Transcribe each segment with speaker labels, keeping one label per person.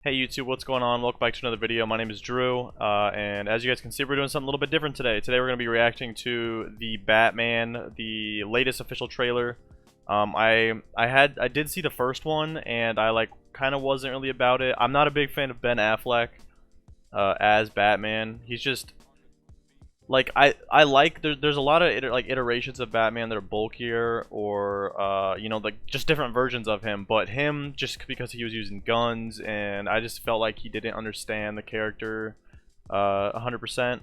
Speaker 1: Hey YouTube, what's going on? Welcome back to another video. My name is Drew, and as you guys can see, we're doing something a little bit different today. Today we're going to be reacting to the Batman, the latest official trailer. I did see the first one, and I kind of wasn't really about it. I'm not a big fan of Ben Affleck as Batman. He's just I like there's a lot of iterations of Batman that are bulkier or just different versions of him, but him just because he was using guns, and I just felt like he didn't understand the character 100%.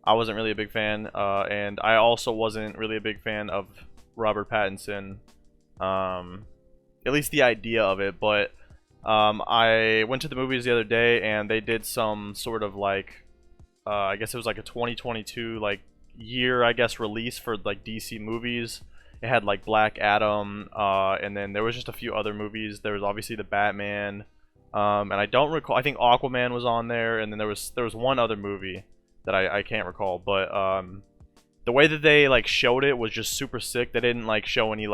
Speaker 1: I wasn't really a big fan, and I also wasn't really a big fan of Robert Pattinson, at least the idea of it. But I went to the movies the other day, and they did some sort of I guess it was like a 2022 year, I guess, release for DC movies. It had Black Adam, and then there was just a few other movies. There was obviously the Batman, and I don't recall. I think Aquaman was on there, and then there was one other movie that I can't recall. But the way that they showed it was just super sick. They didn't show any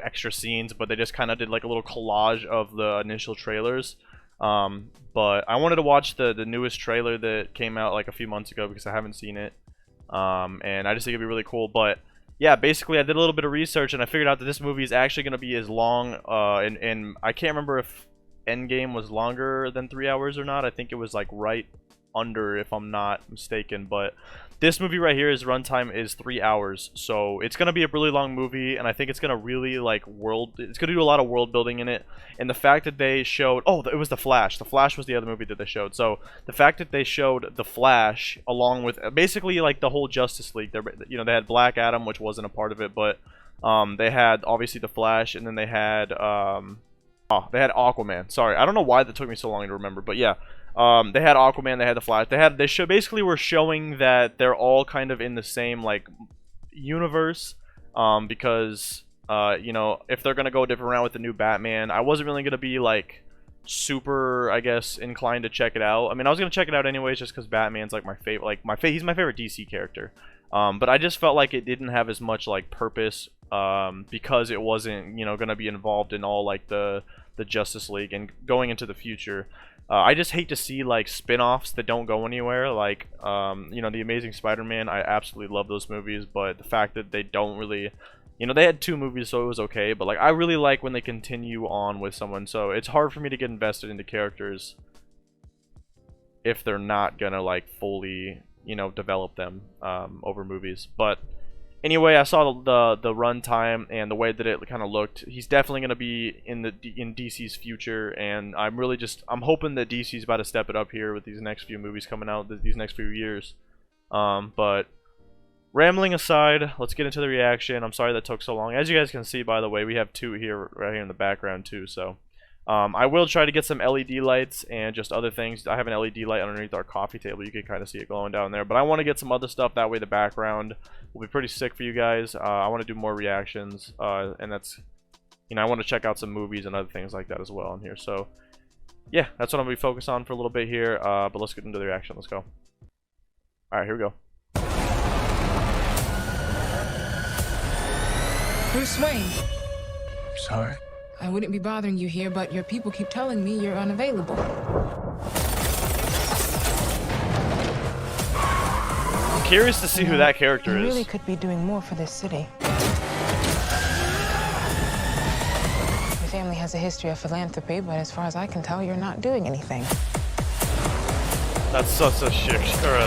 Speaker 1: extra scenes, but they just kind of did a little collage of the initial trailers. But I wanted to watch the newest trailer that came out a few months ago because I haven't seen it, and I just think it'd be really cool. But yeah, basically I did a little bit of research, and I figured out that this movie is actually going to be as long, and I can't remember if Endgame was longer than 3 hours or not. I think it was right under, if I'm not mistaken. But this movie right here, runtime is 3 hours, so it's gonna be a really long movie, and I think it's gonna really it's gonna do a lot of world building in it. And the fact that they showed, it was the Flash. The Flash was the other movie that they showed. So the fact that they showed the Flash along with basically the whole Justice League. They had Black Adam, which wasn't a part of it, but they had obviously the Flash, and then they had they had Aquaman. Sorry, I don't know why that took me so long to remember, but yeah. They had Aquaman, they had the Flash. They basically were showing that they're all kind of in the same universe, because if they're gonna go a different route with the new Batman, I wasn't really gonna be super, I guess, inclined to check it out. I mean, I was gonna check it out anyways just because Batman's my favorite, he's my favorite DC character. But I just felt like it didn't have as much purpose, because it wasn't gonna be involved in all the Justice League and going into the future. I just hate to see spin-offs that don't go anywhere, the Amazing Spider-Man. I absolutely love those movies, but the fact that they don't really, they had 2 movies, so it was okay, but I really like when they continue on with someone. So it's hard for me to get invested into characters if they're not gonna fully develop them over movies. But anyway, I saw the runtime and the way that it kind of looked. He's definitely going to be in DC's future, and I'm hoping that DC's about to step it up here with these next few movies coming out these next few years. But rambling aside, let's get into the reaction. I'm sorry that took so long. As you guys can see, by the way, we have 2 here right here in the background too. So I will try to get some LED lights and just other things. I have an LED light underneath our coffee table. You can kind of see it glowing down there. But I want to get some other stuff. That way the background will be pretty sick for you guys. I want to do more reactions. And that's, I want to check out some movies and other things like that as well in here. So, yeah, that's what I'm going to be focused on for a little bit here. But let's get into the reaction. Let's go. Alright, here we go.
Speaker 2: Bruce Wayne.
Speaker 3: Sorry?
Speaker 2: I wouldn't be bothering you here, but your people keep telling me you're unavailable.
Speaker 1: I'm curious to see who that character is.
Speaker 2: You really could be doing more for this city. Your family has a history of philanthropy, but as far as I can tell, you're not doing anything.
Speaker 1: That's such a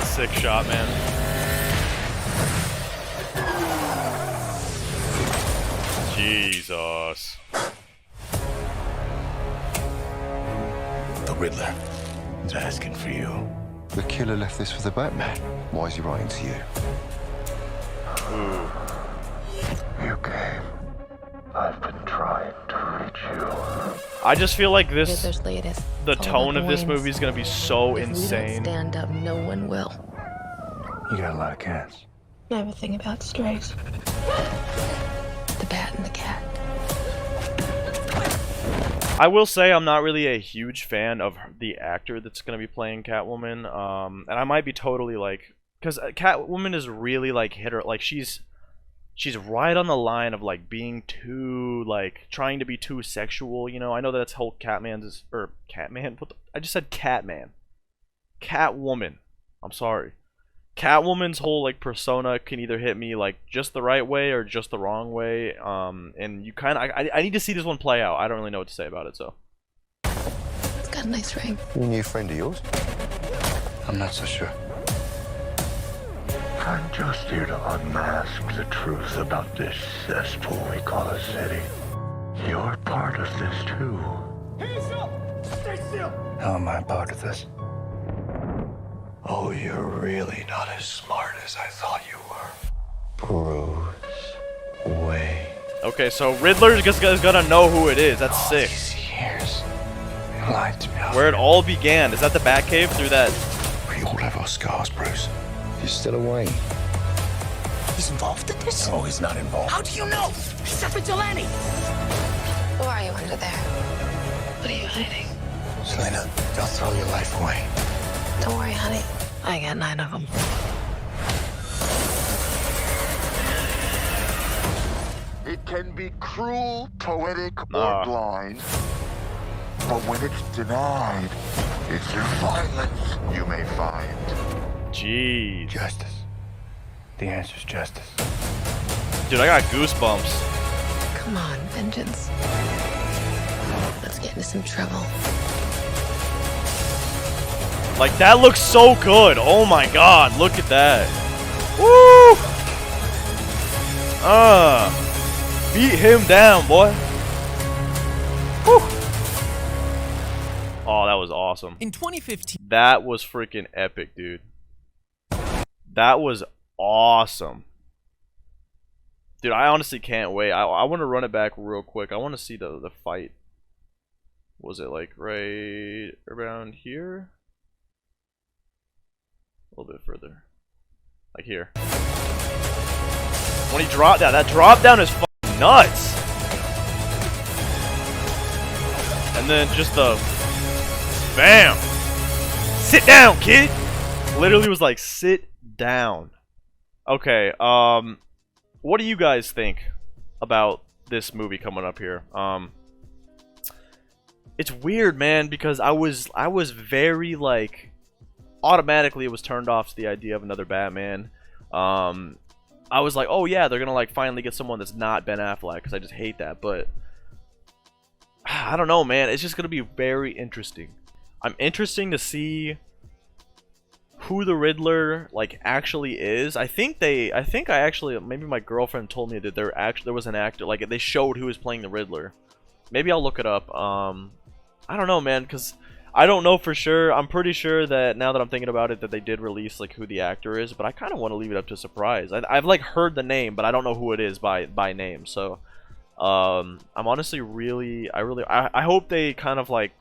Speaker 1: sick shot, man. Jesus.
Speaker 3: The Riddler is asking for you.
Speaker 4: The killer left this for the Batman. Why is he writing to you?
Speaker 1: Ooh.
Speaker 4: You came. I've been trying to reach you.
Speaker 1: I just feel like the tone of this movie is gonna be so insane.
Speaker 5: We don't stand up, no one will.
Speaker 3: You got a lot of cats.
Speaker 5: Never think about strays. The bat and the cat.
Speaker 1: I will say I'm not really a huge fan of the actor that's going to be playing Catwoman, and I might be totally because Catwoman is really hit her, she's right on the line of like being too like trying to be too sexual, you know. I know that's whole Catman's or Catman. What the, I just said Catman. Catwoman. I'm sorry. Catwoman's whole like persona can either hit me like just the right way or just the wrong way. And you kind of I need to see this one play out. I don't really know what to say about it, so.
Speaker 5: It's got a nice ring.
Speaker 4: A new friend of yours?
Speaker 3: I'm not so sure. I'm just here to unmask the truth about this cesspool we call a city. You're part of this too.
Speaker 6: Stay still!
Speaker 3: How am I part of this? Oh, you're really not as smart as I thought you were. Bruce Wayne.
Speaker 1: Okay, so Riddler's just gonna know who it is. That's
Speaker 3: All
Speaker 1: sick.
Speaker 3: these years, you lied to me.
Speaker 1: Where it all began. Is that the Batcave through that?
Speaker 3: We all have our scars, Bruce.
Speaker 4: He's still away.
Speaker 6: He's involved in this?
Speaker 3: No, he's not involved.
Speaker 6: How do you know? He's a vigilante!
Speaker 5: Who are you under there? What are you hiding?
Speaker 3: Selena, don't throw your life away.
Speaker 5: Don't worry, honey. I got 9 of them.
Speaker 7: It can be cruel, poetic,
Speaker 1: Nah.
Speaker 7: or blind. But when it's denied, it's through violence you may find.
Speaker 1: Jeez.
Speaker 3: Justice. The answer's justice.
Speaker 1: Dude, I got goosebumps.
Speaker 5: Come on, vengeance. Let's get into some trouble.
Speaker 1: Like, that looks so good. Oh my god, look at that. Woo! Beat him down, boy. Woo! Oh, that was awesome.
Speaker 6: In 2015,
Speaker 1: That was freaking epic, dude. That was awesome. Dude, I honestly can't wait. I want to run it back real quick. I want to see the fight. Was it like right around here? A little bit further. Like here. When he dropped down, that drop down is fucking nuts. And then just the bam. Sit down, kid. Literally was like, sit down. Okay, what do you guys think about this movie coming up here? It's weird, man, because I was very like automatically it was turned off to the idea of another Batman. I was like, oh yeah, they're gonna like finally get someone that's not Ben Affleck, because I just hate that. But I don't know, man. It's just gonna be very interesting. I'm interesting to see who the Riddler like actually is. I think I actually, maybe my girlfriend told me that there was an actor, like they showed who was playing the Riddler. Maybe I'll look it up. I don't know, man, because I don't know for sure. I'm pretty sure that now that I'm thinking about it, that they did release like who the actor is, but I kind of want to leave it up to surprise. I've like heard the name, but I don't know who it is by name. So I'm honestly I hope they kind of like,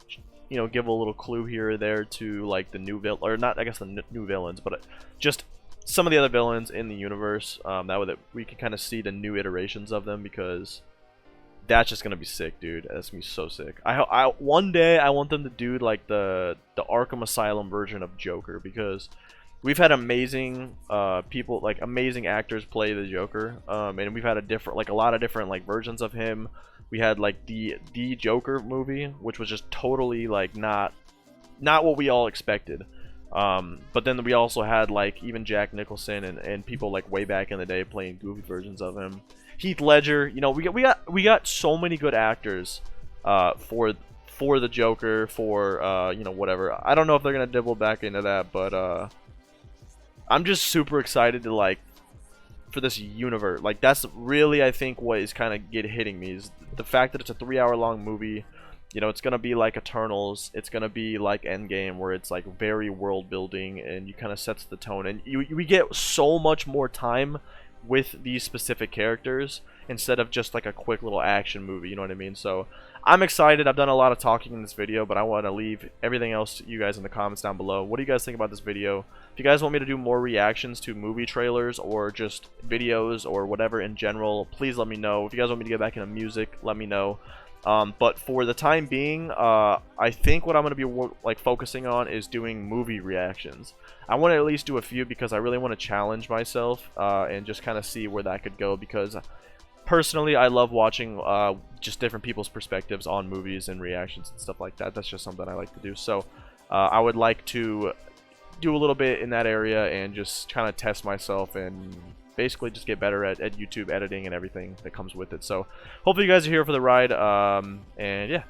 Speaker 1: you know, give a little clue here or there to like the new villain, or not, I guess the new villains, but just some of the other villains in the universe. That way that we can kind of see the new iterations of them, because that's just gonna be sick, dude. That's gonna be so sick. One day I want them to do like the Arkham Asylum version of Joker, because we've had amazing people, like amazing actors play the Joker, and we've had a lot of different like versions of him. We had like the Joker movie, which was just totally like not what we all expected. But then we also had like even Jack Nicholson and people like way back in the day playing goofy versions of him. Heath Ledger, you know, we got so many good actors for the Joker, for you know, whatever. I don't know if they're gonna dibble back into that, but I'm just super excited to like for this universe. Like that's really, I think, what is kind of hitting me is the fact that it's a 3-hour-long movie. You know, it's gonna be like Eternals. It's gonna be like Endgame, where it's like very world building and you kind of sets the tone, and we get so much more time with these specific characters instead of just like a quick little action movie, you know what I mean? So I'm excited. I've done a lot of talking in this video, but I want to leave everything else to you guys in the comments down below. What do you guys think about this video? If you guys want me to do more reactions to movie trailers or just videos or whatever in general, please let me know. If you guys want me to get back into music, let me know. But for the time being, I think what I'm going to be like focusing on is doing movie reactions. I want to at least do a few because I really want to challenge myself and just kind of see where that could go, because personally I love watching just different people's perspectives on movies and reactions and stuff like that. That's just something I like to do. So I would like to do a little bit in that area and just kind of test myself and basically just get better at YouTube editing and everything that comes with it. So hopefully you guys are here for the ride, and yeah,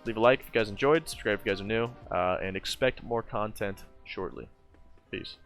Speaker 1: leave a like if you guys enjoyed, subscribe if you guys are new, and expect more content shortly. Peace.